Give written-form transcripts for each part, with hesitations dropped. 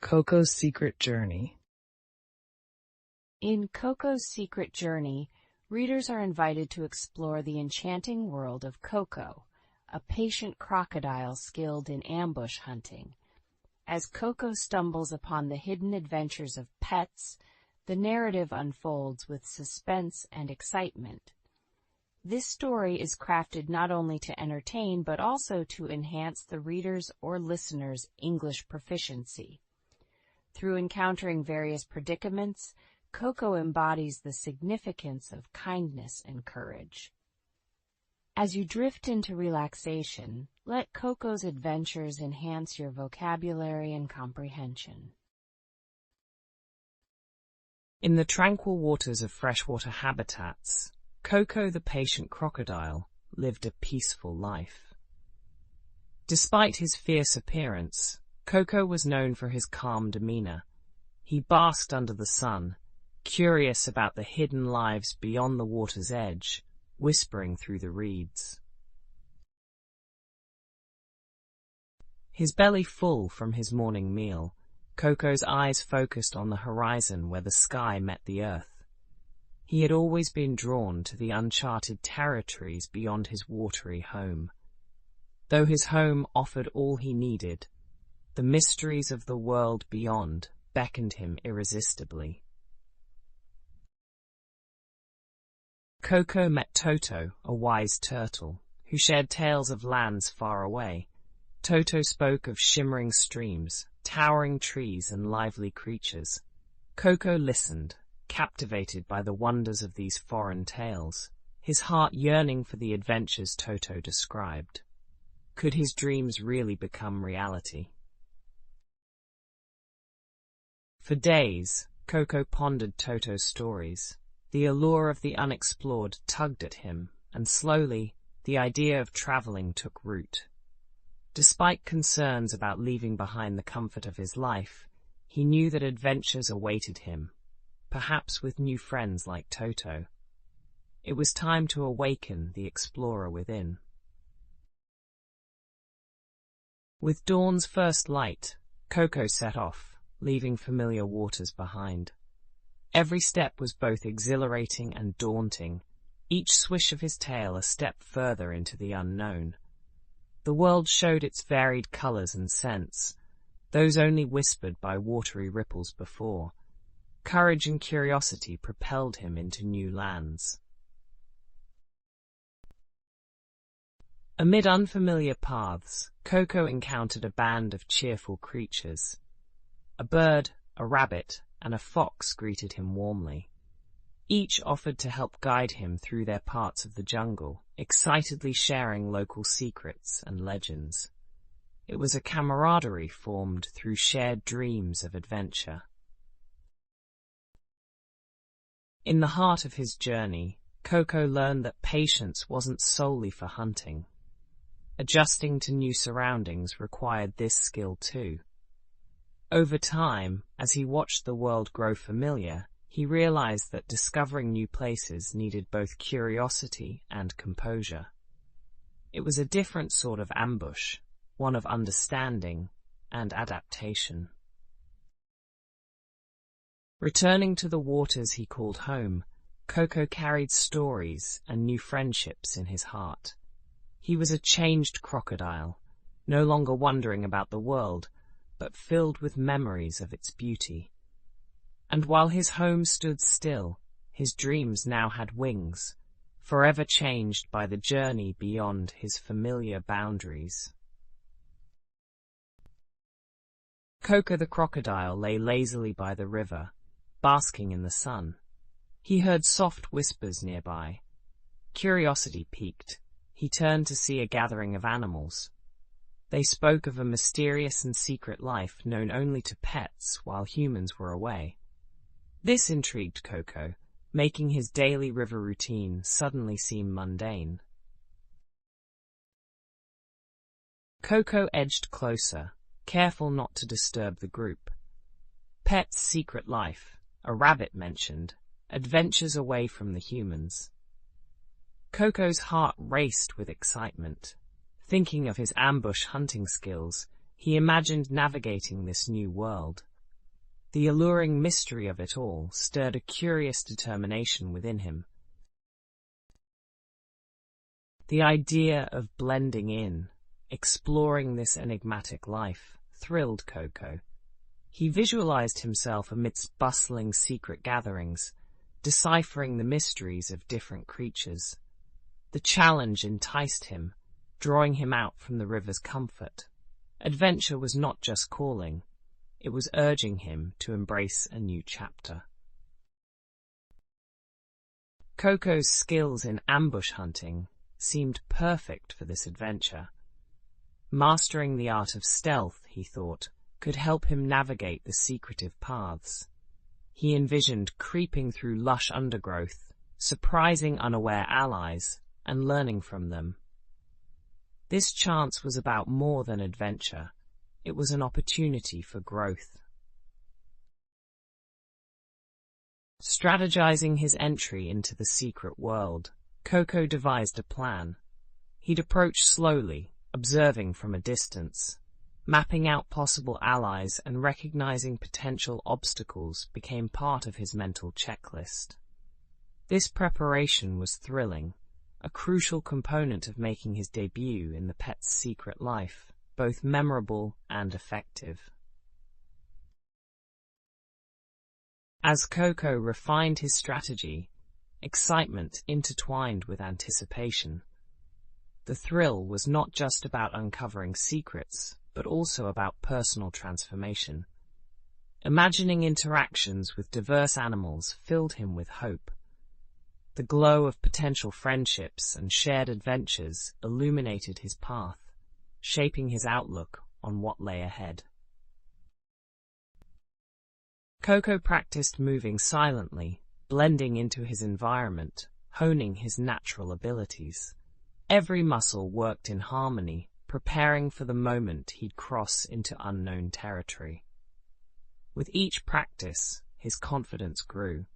Coco's Secret Journey. In Coco's Secret Journey, readers are invited to explore the enchanting world of Coco, a patient crocodile skilled in ambush hunting. As Coco stumbles upon the hidden adventures of pets, the narrative unfolds with suspense and excitement. This story is crafted not only to entertain but also to enhance the reader's or listener's English proficiency. Through encountering various predicaments, Coco embodies the significance of kindness and courage. As you drift into relaxation, let Coco's adventures enhance your vocabulary and comprehension. In the tranquil waters of freshwater habitats, Coco the patient crocodile lived a peaceful life. Despite his fierce appearance, Coco was known for his calm demeanor. He basked under the sun, curious about the hidden lives beyond the water's edge, whispering through the reeds. His belly full from his morning meal, Coco's eyes focused on the horizon where the sky met the earth. He had always been drawn to the uncharted territories beyond his watery home. Though his home offered all he needed, the mysteries of the world beyond beckoned him irresistibly. Coco met Toto, a wise turtle, who shared tales of lands far away. Toto spoke of shimmering streams, towering trees, and lively creatures. Coco listened, captivated by the wonders of these foreign tales, his heart yearning for the adventures Toto described. Could his dreams really become reality? For days, Coco pondered Toto's stories. The allure of the unexplored tugged at him, and slowly, the idea of traveling took root. Despite concerns about leaving behind the comfort of his life, he knew that adventures awaited him, perhaps with new friends like Toto. It was time to awaken the explorer within. With dawn's first light, Coco set off, leaving familiar waters behind. Every step was both exhilarating and daunting, each swish of his tail a step further into the unknown. The world showed its varied colors and scents, those only whispered by watery ripples before. Courage and curiosity propelled him into new lands. Amid unfamiliar paths, Coco encountered a band of cheerful creatures. A bird, a rabbit, and a fox greeted him warmly. Each offered to help guide him through their parts of the jungle, excitedly sharing local secrets and legends. It was a camaraderie formed through shared dreams of adventure. In the heart of his journey, Coco learned that patience wasn't solely for hunting. Adjusting to new surroundings required this skill too. Over time, as he watched the world grow familiar, he realized that discovering new places needed both curiosity and composure. It was a different sort of ambush, one of understanding and adaptation. Returning to the waters he called home, Coco carried stories and new friendships in his heart. He was a changed crocodile, no longer wondering about the world, but filled with memories of its beauty. And while his home stood still, his dreams now had wings, forever changed by the journey beyond his familiar boundaries. Coco the crocodile lay lazily by the river, basking in the sun. He heard soft whispers nearby. Curiosity piqued. He turned to see a gathering of animals. They spoke of a mysterious and secret life known only to pets while humans were away. This intrigued Coco, making his daily river routine suddenly seem mundane. Coco edged closer, careful not to disturb the group. Pet's secret life, a rabbit mentioned, adventures away from the humans. Coco's heart raced with excitement. Thinking of his ambush hunting skills, he imagined navigating this new world, The alluring mystery of it all stirred a curious determination within him. The idea of blending in, exploring this enigmatic life, thrilled Coco. He visualized himself amidst bustling secret gatherings, deciphering the mysteries of different creatures. The challenge enticed him, drawing him out from the river's comfort. Adventure was not just calling, it was urging him to embrace a new chapter. Coco's skills in ambush hunting seemed perfect for this adventure. Mastering the art of stealth, he thought, could help him navigate the secretive paths. He envisioned creeping through lush undergrowth, surprising unaware allies, and learning from them. This chance was about more than adventure. It was an opportunity for growth. Strategizing his entry into the secret world, Coco devised a plan. He'd approach slowly, observing from a distance. Mapping out possible allies and recognizing potential obstacles became part of his mental checklist. This preparation was thrilling, a crucial component of making his debut in the pet's secret life, both memorable and effective. As Coco refined his strategy, excitement intertwined with anticipation. The thrill was not just about uncovering secrets, but also about personal transformation. Imagining interactions with diverse animals filled him with hope. The glow of potential friendships and shared adventures illuminated his path, shaping his outlook on what lay ahead. Coco practiced moving silently, blending into his environment, honing his natural abilities. Every muscle worked in harmony, preparing for the moment he'd cross into unknown territory. With each practice, his confidence grew.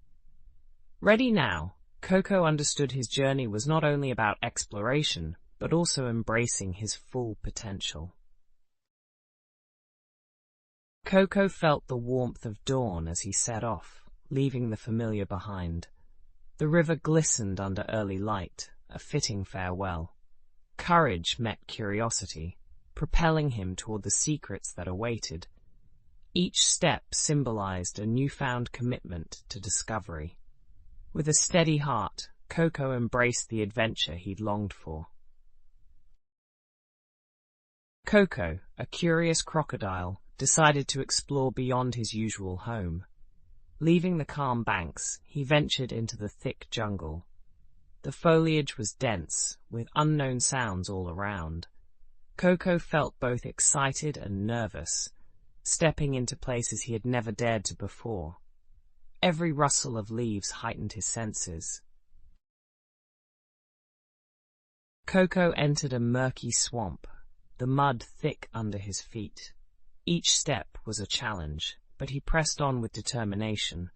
Ready now, Coco understood his journey was not only about exploration, but also embracing his full potential. Coco felt the warmth of dawn as he set off, leaving the familiar behind. The river glistened under early light, a fitting farewell. Courage met curiosity, propelling him toward the secrets that awaited. Each step symbolized a newfound commitment to discovery. With a steady heart, Coco embraced the adventure he'd longed for. Coco, a curious crocodile, decided to explore beyond his usual home. Leaving the calm banks, he ventured into the thick jungle. The foliage was dense, with unknown sounds all around. Coco felt both excited and nervous, stepping into places he had never dared to before. Every rustle of leaves heightened his senses. Coco entered a murky swamp, the mud thick under his feet. Each step was a challenge, but he pressed on with determination.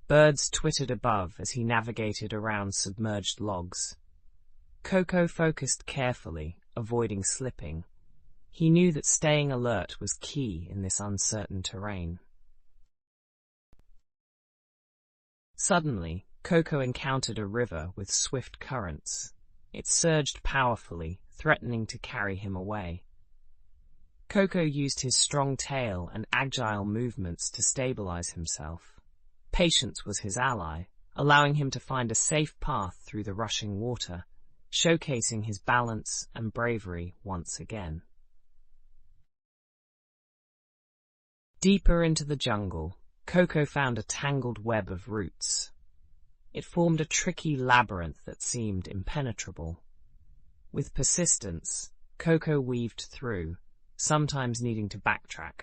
Birds twittered above as he navigated around submerged logs. Coco focused carefully, avoiding slipping. He knew that staying alert was key in this uncertain terrain. Suddenly, Coco encountered a river with swift currents. It surged powerfully, threatening to carry him away. Coco used his strong tail and agile movements to stabilize himself. Patience was his ally, allowing him to find a safe path through the rushing water, showcasing his balance and bravery once again. Deeper into the jungle, Coco found a tangled web of roots. It formed a tricky labyrinth that seemed impenetrable. With persistence, Coco weaved through, sometimes needing to backtrack,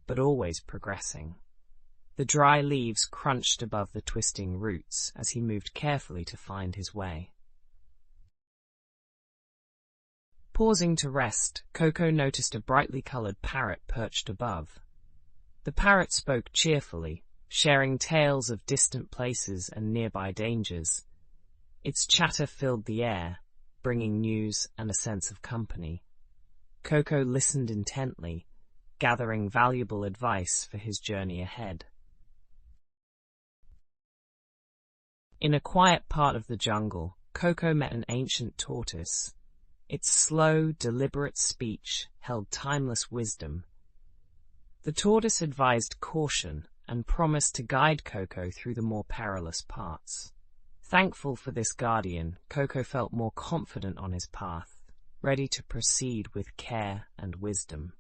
but always progressing. The dry leaves crunched above the twisting roots as he moved carefully to find his way. Pausing to rest, Coco noticed a brightly colored parrot perched above. The parrot spoke cheerfully, sharing tales of distant places and nearby dangers. Its chatter filled the air, bringing news and a sense of company. Coco listened intently, gathering valuable advice for his journey ahead. In a quiet part of the jungle, Coco met an ancient tortoise. Its slow, deliberate speech held timeless wisdom. The tortoise advised caution and promised to guide Coco through the more perilous parts. Thankful for this guardian, Coco felt more confident on his path, ready to proceed with care and wisdom.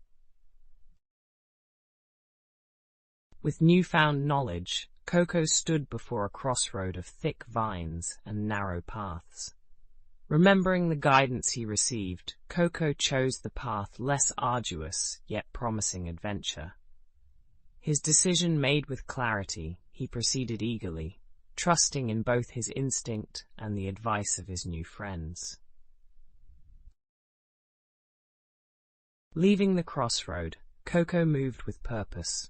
With newfound knowledge, Coco stood before a crossroad of thick vines and narrow paths. Remembering the guidance he received, Coco chose the path less arduous yet promising adventure. His decision made with clarity, he proceeded eagerly, trusting in both his instinct and the advice of his new friends. Leaving the crossroad, Coco moved with purpose.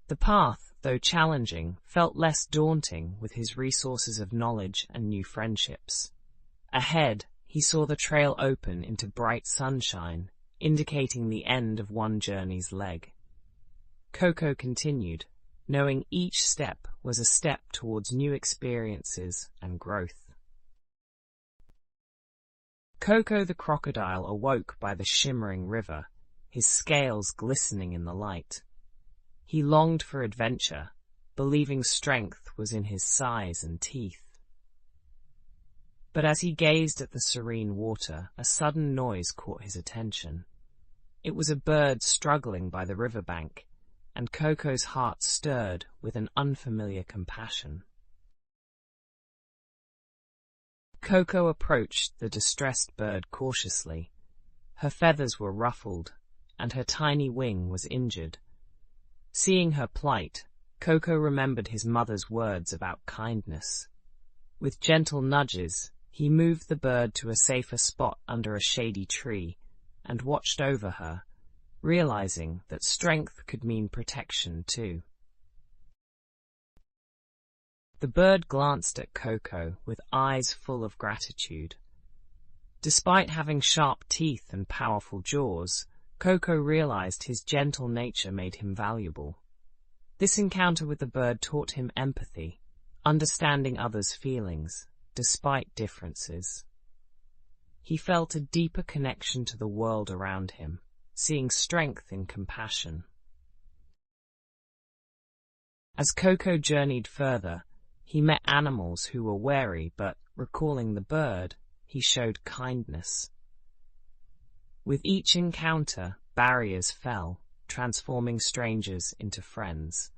The path, though challenging, felt less daunting with his resources of knowledge and new friendships. Ahead, he saw the trail open into bright sunshine, indicating the end of one journey's leg. Coco continued, knowing each step was a step towards new experiences and growth. Coco the crocodile awoke by the shimmering river, his scales glistening in the light. He longed for adventure, believing strength was in his size and teeth. But as he gazed at the serene water, a sudden noise caught his attention. It was a bird struggling by the riverbank, and Coco's heart stirred with an unfamiliar compassion. Coco approached the distressed bird cautiously. Her feathers were ruffled, and her tiny wing was injured. Seeing her plight, Coco remembered his mother's words about kindness. With gentle nudges, he moved the bird to a safer spot under a shady tree and watched over her, realizing that strength could mean protection too. The bird glanced at Coco with eyes full of gratitude. Despite having sharp teeth and powerful jaws, Coco realized his gentle nature made him valuable. This encounter with the bird taught him empathy, understanding others' feelings, despite differences. He felt a deeper connection to the world around him, seeing strength in compassion. As Coco journeyed further, he met animals who were wary, but, recalling the bird, he showed kindness. With each encounter, barriers fell, transforming strangers into friends.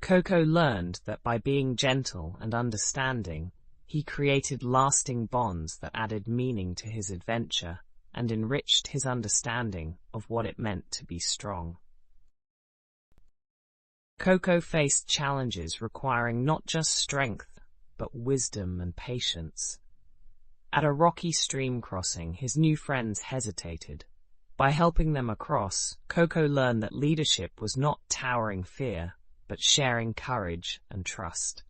Coco learned that by being gentle and understanding, he created lasting bonds that added meaning to his adventure and enriched his understanding of what it meant to be strong. Coco faced challenges requiring not just strength, but wisdom and patience. At a rocky stream crossing, his new friends hesitated. By helping them across, Coco learned that leadership was not towering fear, but sharing courage and trust.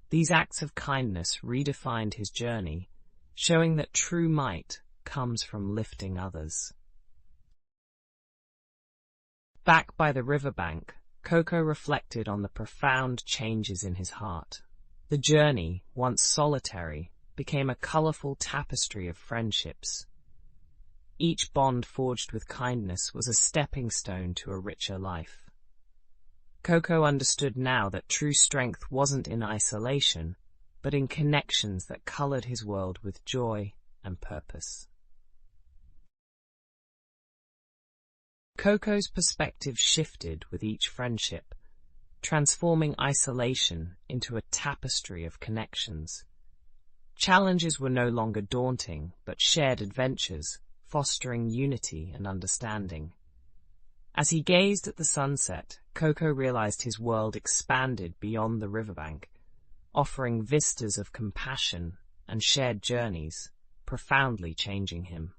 These acts of kindness redefined his journey, showing that true might comes from lifting others. Back by the riverbank, Coco reflected on the profound changes in his heart. The journey, once solitary, became a colorful tapestry of friendships. Each bond forged with kindness was a stepping stone to a richer life. Coco understood now that true strength wasn't in isolation, but in connections that colored his world with joy and purpose. Coco's perspective shifted with each friendship, transforming isolation into a tapestry of connections. Challenges were no longer daunting, but shared adventures, fostering unity and understanding. As he gazed at the sunset, Coco realized his world expanded beyond the riverbank, offering vistas of compassion and shared journeys, profoundly changing him.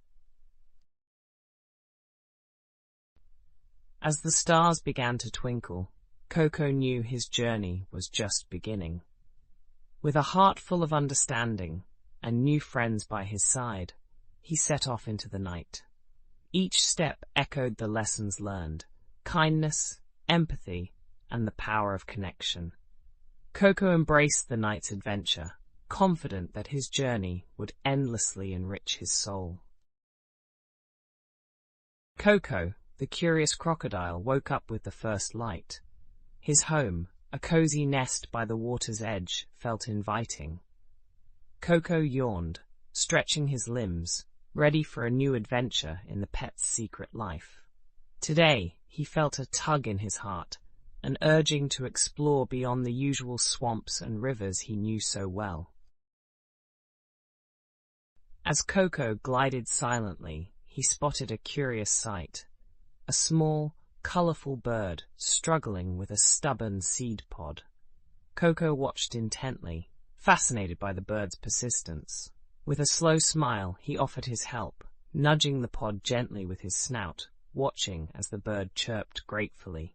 As the stars began to twinkle, Coco knew his journey was just beginning. With a heart full of understanding and new friends by his side, he set off into the night. Each step echoed the lessons learned: kindness, empathy, and the power of connection. Coco embraced the night's adventure, confident that his journey would endlessly enrich his soul. Coco, the curious crocodile, woke up with the first light. His home, a cozy nest by the water's edge, felt inviting. Coco yawned, stretching his limbs, ready for a new adventure in the pet's secret life. Today, he felt a tug in his heart, an urging to explore beyond the usual swamps and rivers he knew so well. As Coco glided silently, he spotted a curious sight. A small, colorful bird struggling with a stubborn seed pod. Coco watched intently, fascinated by the bird's persistence. With a slow smile, he offered his help, nudging the pod gently with his snout, watching as the bird chirped gratefully.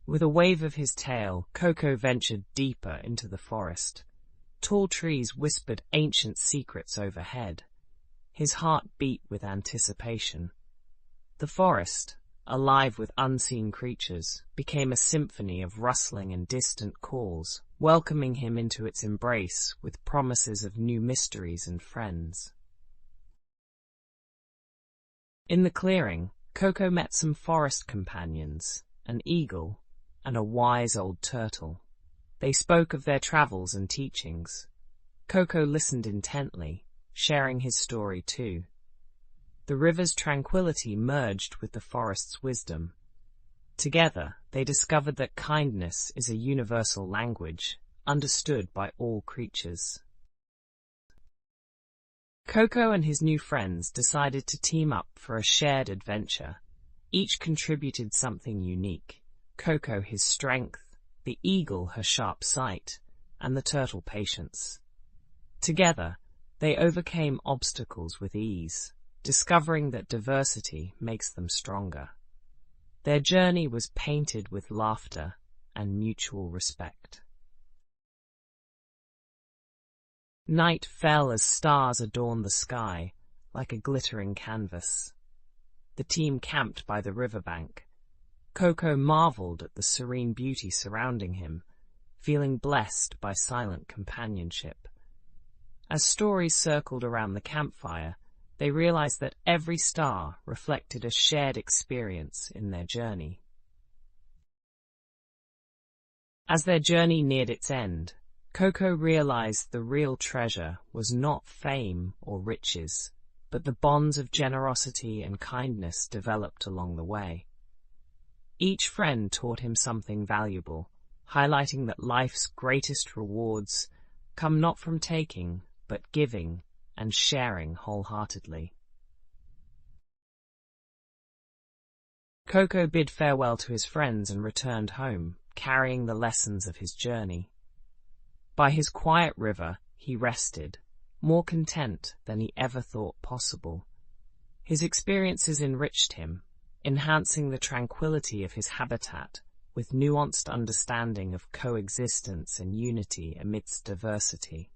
With a wave of his tail, Coco ventured deeper into the forest. Tall trees whispered ancient secrets overhead. His heart beat with anticipation. The forest, alive with unseen creatures, became a symphony of rustling and distant calls, welcoming him into its embrace with promises of new mysteries and friends. In the clearing, Coco met some forest companions, an eagle and a wise old turtle. They spoke of their travels and teachings. Coco listened intently, sharing his story too. The river's tranquility merged with the forest's wisdom. Together, they discovered that kindness is a universal language, understood by all creatures. Coco and his new friends decided to team up for a shared adventure. Each contributed something unique. Coco his strength, the eagle her sharp sight, and the turtle patience. Together, they overcame obstacles with ease, discovering that diversity makes them stronger. Their journey was painted with laughter and mutual respect. Night fell as stars adorned the sky, like a glittering canvas. The team camped by the riverbank. Coco marveled at the serene beauty surrounding him, feeling blessed by silent companionship. As stories circled around the campfire, they realized that every star reflected a shared experience in their journey. As their journey neared its end, Coco realized the real treasure was not fame or riches, but the bonds of generosity and kindness developed along the way. Each friend taught him something valuable, highlighting that life's greatest rewards come not from taking, but giving and sharing wholeheartedly. Coco bid farewell to his friends and returned home, carrying the lessons of his journey. By his quiet river, he rested, more content than he ever thought possible. His experiences enriched him, enhancing the tranquility of his habitat with nuanced understanding of coexistence and unity amidst diversity.